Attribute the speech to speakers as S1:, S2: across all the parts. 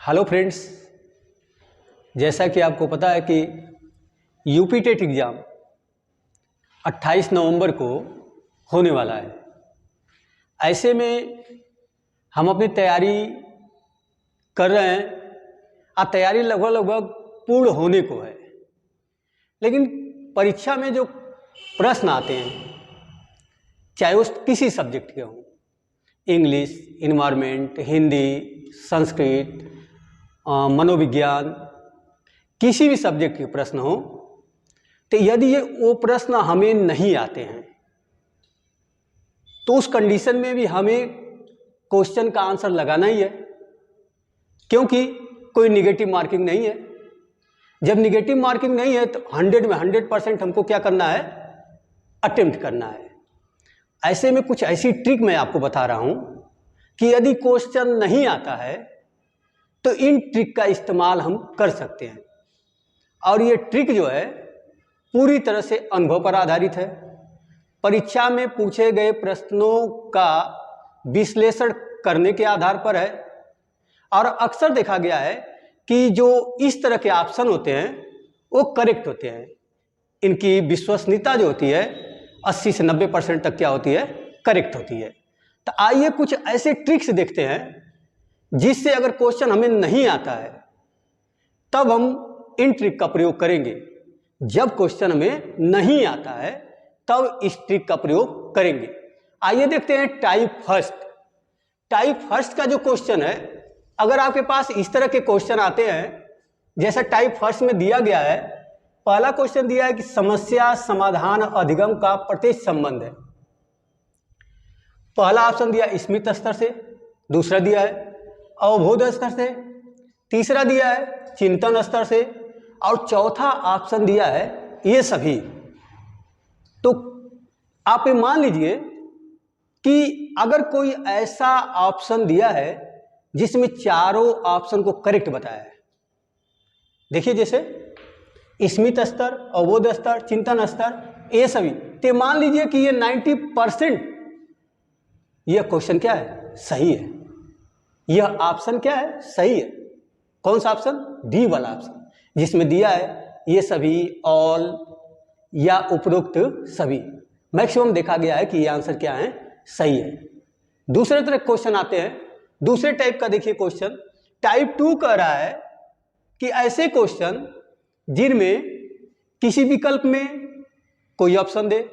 S1: Hello friends, जैसा कि आपको पता है कि यूपी टेट एग्ज़ाम 28 नवंबर को होने वाला है। ऐसे में हम अपनी तैयारी कर रहे हैं और तैयारी लगभग पूर्ण होने को है। लेकिन परीक्षा में जो प्रश्न आते हैं, चाहे वो किसी सब्जेक्ट के हों, इंग्लिश, इन्वायरमेंट, हिंदी, संस्कृत, मनोविज्ञान, किसी भी सब्जेक्ट के प्रश्न हो, तो यदि वो प्रश्न हमें नहीं आते हैं तो उस कंडीशन में भी हमें क्वेश्चन का आंसर लगाना ही है, क्योंकि कोई निगेटिव मार्किंग नहीं है। जब निगेटिव मार्किंग नहीं है तो 100 में 100% हमको क्या करना है, अटेम्प्ट करना है। ऐसे में कुछ ऐसी ट्रिक मैं आपको बता रहा हूं कि यदि क्वेश्चन नहीं आता है तो इन ट्रिक का इस्तेमाल हम कर सकते हैं। और ये ट्रिक जो है पूरी तरह से अनुभव पर आधारित है। परीक्षा में पूछे गए प्रश्नों का विश्लेषण करने के आधार पर है। और अक्सर देखा गया है कि जो इस तरह के ऑप्शन होते हैं वो करेक्ट होते हैं। इनकी विश्वसनीयता जो होती है 80 से 90% तक क्या होती है, करेक्ट होती है। तो आइए कुछ ऐसे ट्रिक्स देखते हैं जिससे अगर क्वेश्चन हमें नहीं आता है तब हम इन ट्रिक का प्रयोग करेंगे। जब क्वेश्चन हमें नहीं आता है तब इस ट्रिक का प्रयोग करेंगे। आइए देखते हैं टाइप फर्स्ट। टाइप फर्स्ट का जो क्वेश्चन है, अगर आपके पास इस तरह के क्वेश्चन आते हैं जैसा टाइप फर्स्ट में दिया गया है, पहला क्वेश्चन दिया है कि समस्या समाधान अधिगम का प्रत्यक्ष संबंध है। पहला ऑप्शन दिया स्मित स्तर से, दूसरा दिया है अवबोध स्तर से, तीसरा दिया है चिंतन स्तर से और चौथा ऑप्शन दिया है ये सभी। तो आप ये मान लीजिए कि अगर कोई ऐसा ऑप्शन दिया है जिसमें चारों ऑप्शन को करेक्ट बताया है, देखिए जैसे स्मित स्तर, अवबोध स्तर, चिंतन स्तर, ये सभी, तो मान लीजिए कि ये 90% यह क्वेश्चन क्या है, सही है। यह ऑप्शन क्या है, सही है। कौन सा ऑप्शन? डी वाला ऑप्शन, जिसमें दिया है ये सभी, ऑल या उपरोक्त सभी। मैक्सिमम देखा गया है कि ये आंसर क्या है, सही है। दूसरे तरह क्वेश्चन आते हैं, दूसरे टाइप का देखिए क्वेश्चन। टाइप 2 कह रहा है कि ऐसे क्वेश्चन जिनमें किसी विकल्प में कोई ऑप्शन दे,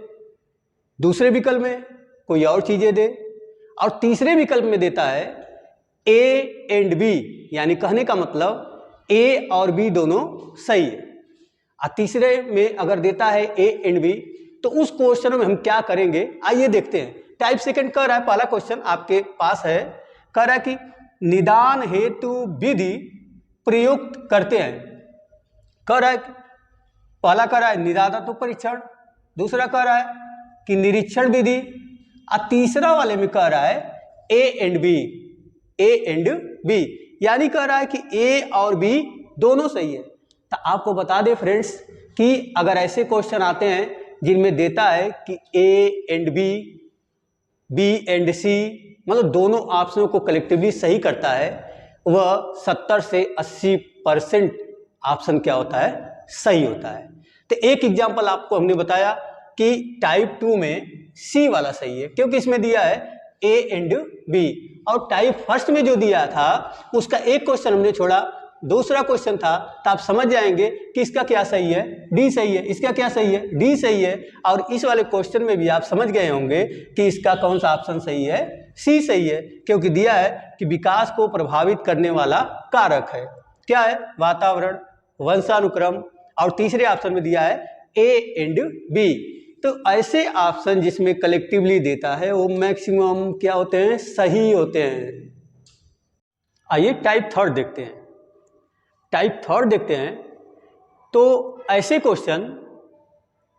S1: दूसरे विकल्प में कोई और चीजें दे और तीसरे विकल्प में देता है ए एंड बी, यानी कहने का मतलब ए और बी दोनों सही है। और तीसरे में अगर देता है ए एंड बी, तो उस क्वेश्चन में हम क्या करेंगे, आइए देखते हैं। टाइप सेकंड कह रहा है, पहला क्वेश्चन आपके पास है, कह रहा है कि निदान हेतु विधि प्रयुक्त करते हैं। कह रहा है, पहला कह रहा है निदानात्मक परीक्षण, दूसरा कह रहा है कि निरीक्षण विधि और तीसरा वाले में कह रहा है A and B, A and B, यानी कह रहा है कि ए और बी दोनों सही है। तो आपको बता दें फ्रेंड्स कि अगर ऐसे क्वेश्चन आते हैं जिनमें देता है कि A and B, B and C, मतलब दोनों ऑप्शनों को कलेक्टिवली सही करता है, वह 70 से 80% ऑप्शन क्या होता है, सही होता है। तो एक एग्जांपल आपको हमने बताया कि टाइप 2 में सी वाला सही है, क्योंकि इसमें दिया है ए एंड बी। और टाइप फर्स्ट में जो दिया था उसका एक क्वेश्चन हमने छोड़ा, दूसरा क्वेश्चन था, तो आप समझ जाएंगे कि इसका क्या सही है, डी सही है। इसका क्या सही है, डी सही है। और इस वाले क्वेश्चन में भी आप समझ गए होंगे कि इसका कौन सा ऑप्शन सही है, सी सही है, क्योंकि दिया है कि विकास को प्रभावित करने वाला कारक है, क्या है, वातावरण, वंशानुक्रम, और तीसरे ऑप्शन में दिया है ए एंड बी। तो ऐसे ऑप्शन जिसमें कलेक्टिवली देता है वो मैक्सिमम क्या होते हैं, सही होते हैं। आइए टाइप थर्ड देखते हैं। टाइप थर्ड देखते हैं तो ऐसे क्वेश्चन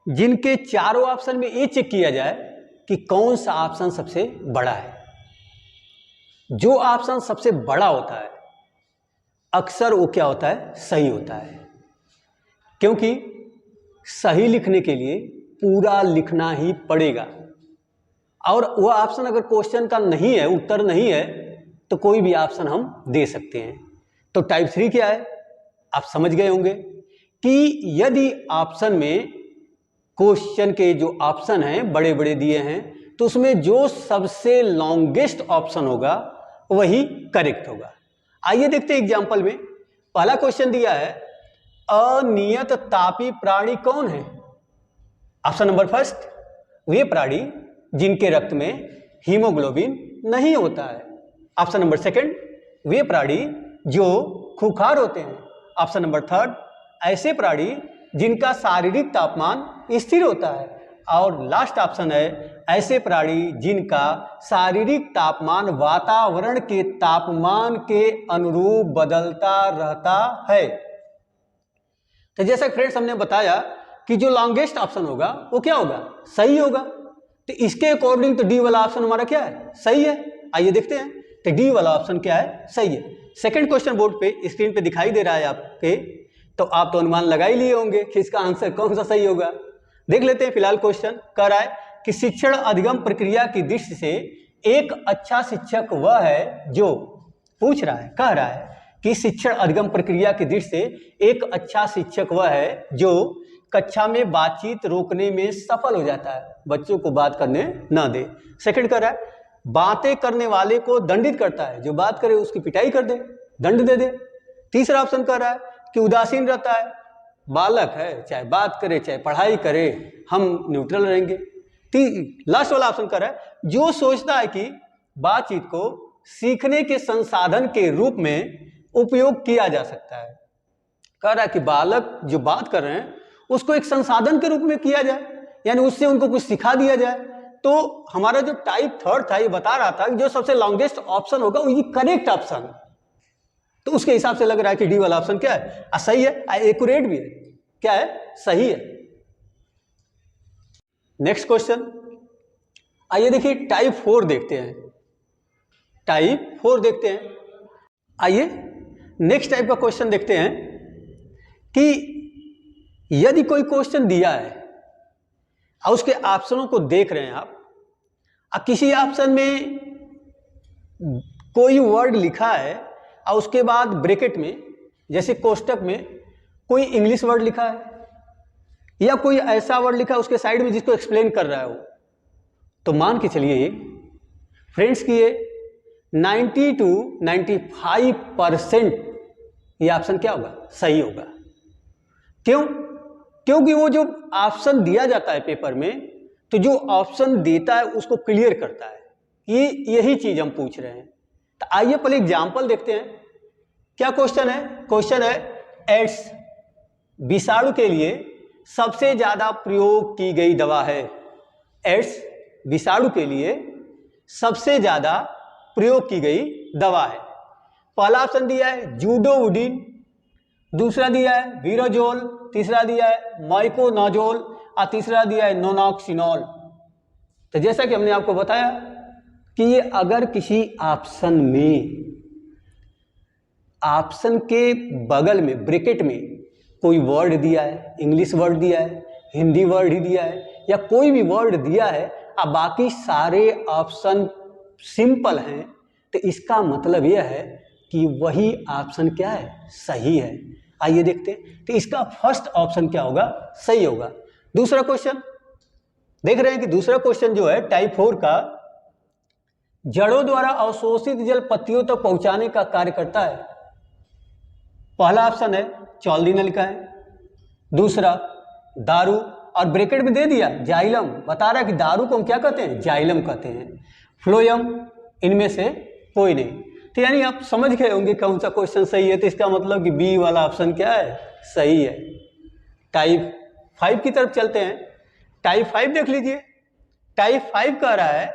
S1: जिनके चारों ऑप्शन में ये चेक किया जाए कि कौन सा ऑप्शन सबसे बड़ा है। जो ऑप्शन सबसे बड़ा होता है अक्सर वो क्या होता है, सही होता है, क्योंकि सही लिखने के लिए पूरा लिखना ही पड़ेगा। और वह ऑप्शन अगर क्वेश्चन का नहीं है, उत्तर नहीं है, तो कोई भी ऑप्शन हम दे सकते हैं। तो टाइप 3 क्या है, आप समझ गए होंगे कि यदि ऑप्शन में क्वेश्चन के जो ऑप्शन हैं बड़े बड़े दिए हैं तो उसमें जो सबसे लॉन्गेस्ट ऑप्शन होगा वही करेक्ट होगा। आइए देखते हैं एग्जांपल में। पहला क्वेश्चन दिया है अनियत तापी प्राणी कौन है। ऑप्शन नंबर फर्स्ट, वे प्राणी जिनके रक्त में हीमोग्लोबिन नहीं होता है। ऑप्शन नंबर सेकंड, वे प्राणी जो खूंखार होते हैं। ऑप्शन नंबर थर्ड, ऐसे प्राणी जिनका शारीरिक तापमान स्थिर होता है। और लास्ट ऑप्शन है ऐसे प्राणी जिनका शारीरिक तापमान वातावरण के तापमान के अनुरूप बदलता रहता है। तो जैसा फ्रेंड्स हमने बताया कि जो लॉन्गेस्ट ऑप्शन होगा वो क्या होगा, सही होगा। तो इसके अकॉर्डिंग तो डी वाला ऑप्शन हमारा क्या है, सही है। आइए देखते हैं तो डी वाला ऑप्शन क्या है, सही है। सेकंड क्वेश्चन बोर्ड पे स्क्रीन पे दिखाई दे रहा है आपके, तो आप तो अनुमान लगा ही लिए होंगे कि इसका आंसर कौन सा सही होगा। देख लेते हैं। फिलहाल क्वेश्चन कह रहा है कि शिक्षण अधिगम प्रक्रिया की दृष्टि से एक अच्छा शिक्षक वह है जो, पूछ रहा है, कह रहा है कि शिक्षण अधिगम प्रक्रिया की दृष्टि से एक अच्छा शिक्षक वह है जो कक्षा में बातचीत रोकने में सफल हो जाता है, बच्चों को बात करने ना दे। सेकंड कह रहा है बातें करने वाले को दंडित करता है, जो बात करे उसकी पिटाई कर दे, दंड दे दे। तीसरा ऑप्शन कह रहा है कि उदासीन रहता है, बालक है चाहे बात करे चाहे पढ़ाई करे हम न्यूट्रल रहेंगे। लास्ट वाला ऑप्शन कह रहा है जो सोचता है कि बातचीत को सीखने के संसाधन के रूप में उपयोग किया जा सकता है। कह रहा है कि बालक जो बात कर रहे हैं उसको एक संसाधन के रूप में किया जाए, यानी उससे उनको कुछ सिखा दिया जाए। तो हमारा जो टाइप थर्ड था ये बता रहा था कि जो सबसे लॉन्गेस्ट ऑप्शन होगा वो ये करेक्ट ऑप्शन, तो उसके हिसाब से लग रहा है कि डी वाला ऑप्शन क्या है, सही है, एक्यूरेट भी है। क्या है, सही है। नेक्स्ट क्वेश्चन आइए देखिए, टाइप 4 देखते हैं। टाइप 4 देखते हैं। आइए नेक्स्ट टाइप का क्वेश्चन देखते हैं कि यदि कोई क्वेश्चन दिया है और उसके ऑप्शनों को देख रहे हैं आप, और किसी ऑप्शन में कोई वर्ड लिखा है और उसके बाद ब्रैकेट में जैसे कोष्टक में कोई इंग्लिश वर्ड लिखा है या कोई ऐसा वर्ड लिखा है उसके साइड में जिसको एक्सप्लेन कर रहा है वो, तो मान के चलिए फ्रेंड्स कि ये 90 to 95% ये ऑप्शन क्या होगा, सही होगा। क्यों? क्योंकि वो जो ऑप्शन दिया जाता है पेपर में, तो जो ऑप्शन देता है उसको क्लियर करता है। यही चीज हम पूछ रहे हैं। तो आइए पहले एग्जांपल देखते हैं। क्या क्वेश्चन है? क्वेश्चन है एड्स विषाणु के लिए सबसे ज्यादा प्रयोग की गई दवा है। एड्स विषाणु के लिए सबसे ज्यादा प्रयोग की गई दवा है। पहला ऑप्शन दिया है जूडोवुडिन, दूसरा दिया है वीरोजोल, तीसरा दिया है माइकोनाजोल और तीसरा दिया है नोनॉक्सिनॉल। तो जैसा कि हमने आपको बताया कि ये अगर किसी ऑप्शन में, ऑप्शन के बगल में ब्रैकेट में कोई वर्ड दिया है, इंग्लिश वर्ड दिया है, हिंदी वर्ड ही दिया है या कोई भी वर्ड दिया है और बाकी सारे ऑप्शन सिंपल हैं, तो इसका मतलब यह है कि वही ऑप्शन क्या है, सही है। आइए देखते हैं। तो इसका फर्स्ट ऑप्शन क्या होगा, सही होगा। दूसरा क्वेश्चन देख रहे हैं कि दूसरा क्वेश्चन जो है टाइप 4 का, जड़ों द्वारा अवशोषित जल पत्तियों तक पहुंचाने का कार्य करता है। पहला ऑप्शन है चौल्दीना लिखा है, दूसरा दारू और ब्रैकेट में दे दिया जाइलम, बता रहा है कि दारू को हम क्या कहते हैं, जाइलम कहते हैं। फ्लोयम, इनमें से कोई नहीं। तो यानी आप समझ गए होंगे कौन सा क्वेश्चन सही है। तो इसका मतलब कि बी वाला ऑप्शन क्या है, सही है। टाइप 5 की तरफ चलते हैं। टाइप 5 देख लीजिए। टाइप 5 कह रहा है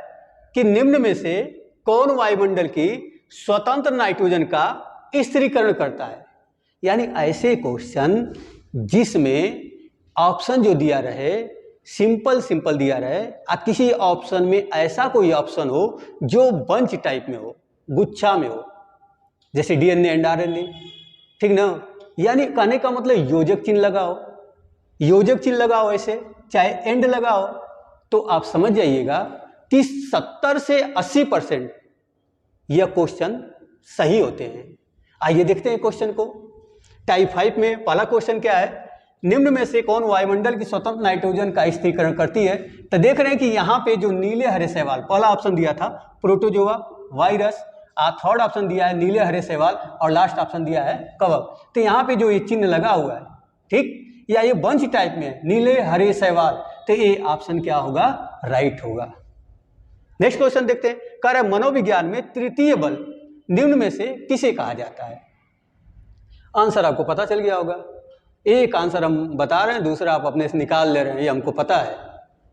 S1: कि निम्न में से कौन वायुमंडल की स्वतंत्र नाइट्रोजन का स्थिरीकरण करता है। यानी ऐसे क्वेश्चन जिसमें ऑप्शन जो दिया रहे सिंपल दिया रहे और किसी ऑप्शन में ऐसा कोई ऑप्शन हो जो बंच टाइप में हो, गुच्छा में हो, जैसे डीएनए एंड आरएनए, ठीक ना। यानी कहने का मतलब योजक चिन्ह लगाओ, योजक चिन्ह लगाओ, ऐसे चाहे एंड लगाओ, तो आप समझ जाइएगा कि 70 से 80% यह क्वेश्चन सही होते हैं। आइए देखते हैं क्वेश्चन को। टाइप 5 में पहला क्वेश्चन क्या है, निम्न में से कौन वायुमंडल की स्वतंत्र नाइट्रोजन का स्थिरीकरण करती है। तो देख रहे हैं कि यहाँ पे जो नीले हरे शैवाल, पहला ऑप्शन दिया था प्रोटोजोआ, वायरस, थर्ड ऑप्शन दिया है नीले हरे शैवाल और लास्ट ऑप्शन दिया है कवक। तो यहाँ पे जो ये चिन्ह लगा हुआ है, ठीक, या ये बंच टाइप में नीले हरे शैवाल, तो ये ऑप्शन क्या होगा, राइट होगा। नेक्स्ट क्वेश्चन देखते हैं। कह रहा है मनोविज्ञान में तृतीय बल निम्न में से किसे कहा जाता है। आंसर आपको पता चल गया होगा। एक आंसर हम बता रहे हैं, दूसरा आप अपने से निकाल ले रहे हैं, ये हमको पता है,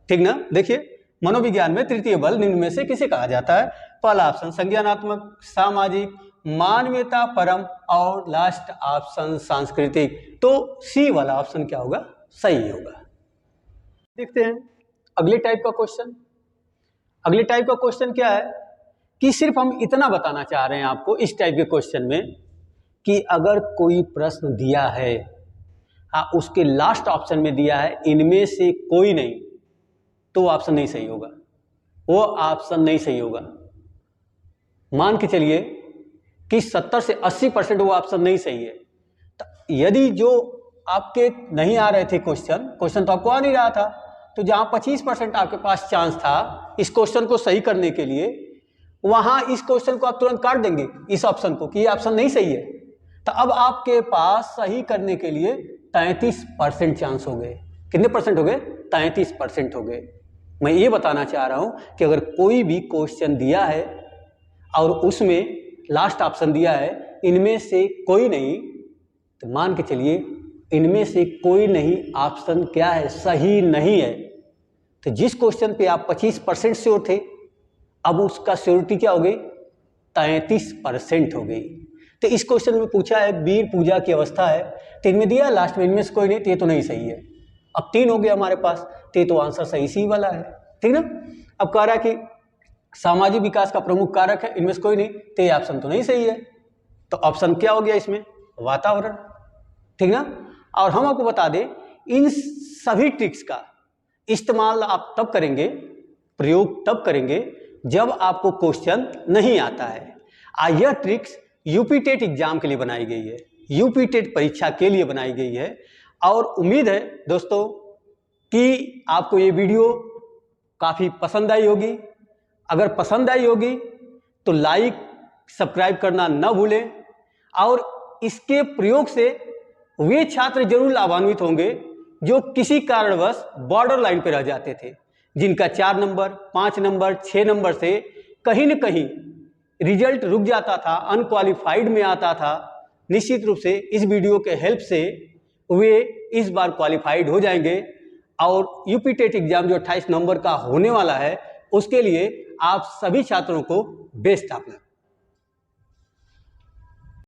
S1: ठीक ना। देखिए मनोविज्ञान में तृतीय बल निम्न में से किसे कहा जाता है। पहला ऑप्शन संज्ञानात्मक, सामाजिक, मानवीयता परम और लास्ट ऑप्शन सांस्कृतिक। तो सी वाला ऑप्शन क्या होगा, सही होगा। देखते हैं अगले टाइप का क्वेश्चन। अगले टाइप का क्वेश्चन क्या है कि सिर्फ हम इतना बताना चाह रहे हैं आपको इस टाइप के क्वेश्चन में कि अगर कोई प्रश्न दिया है, उसके लास्ट ऑप्शन में दिया है इनमें से कोई नहीं, तो ऑप्शन नहीं सही होगा, वो ऑप्शन नहीं सही होगा। मान के चलिए कि 70 से 80% वो ऑप्शन नहीं सही है। तो यदि जो आपके नहीं आ रहे थे क्वेश्चन तो आपको आ नहीं रहा था, तो जहां 25% आपके पास चांस था इस क्वेश्चन को सही करने के लिए, वहां इस क्वेश्चन को आप तुरंत काट देंगे इस ऑप्शन को कि ये ऑप्शन नहीं सही है। तो अब आपके पास सही करने के लिए 33% चांस हो गए। कितने परसेंट हो गए, 33% हो गए। मैं ये बताना चाह रहा हूं कि अगर कोई भी क्वेश्चन दिया है और उसमें लास्ट ऑप्शन दिया है इनमें से कोई नहीं, तो मान के चलिए इनमें से कोई नहीं ऑप्शन क्या है, सही नहीं है। तो जिस क्वेश्चन पे आप 25% श्योर थे, अब उसका श्योरिटी क्या हो गई, 33% हो गई। तो इस क्वेश्चन में पूछा है वीर पूजा की अवस्था है, तो इनमें दिया लास्ट में इनमें से कोई नहीं, तो ये तो नहीं सही है। अब 3 हो गया हमारे पास, तो ये तो आंसर सही सी वाला है, ठीक ना। अब कह रहा है कि सामाजिक विकास का प्रमुख कारक है, इनमें से कोई नहीं, तो ये ऑप्शन तो नहीं सही है। तो ऑप्शन क्या हो गया इसमें, वातावरण, ठीक ना। और हम आपको बता दें इन सभी ट्रिक्स का इस्तेमाल आप तब करेंगे, प्रयोग तब करेंगे जब आपको क्वेश्चन नहीं आता है। यह ट्रिक्स यूपी टेट एग्जाम के लिए बनाई गई है, यूपी टेट परीक्षा के लिए बनाई गई है। और उम्मीद है दोस्तों कि आपको ये वीडियो काफ़ी पसंद आई होगी। अगर पसंद आई होगी तो लाइक सब्सक्राइब करना न भूलें। और इसके प्रयोग से वे छात्र जरूर लाभान्वित होंगे जो किसी कारणवश बॉर्डर लाइन पर रह जाते थे, जिनका 4 नंबर, 5 नंबर, 6 नंबर से कहीं न कहीं रिजल्ट रुक जाता था, अनक्वालिफाइड में आता था। निश्चित रूप से इस वीडियो के हेल्प से वे इस बार क्वालिफाइड हो जाएंगे और यूपी टेट एग्जाम जो 28 नवंबर का होने वाला है उसके लिए आप सभी छात्रों को बेस्ट ऑफ लक।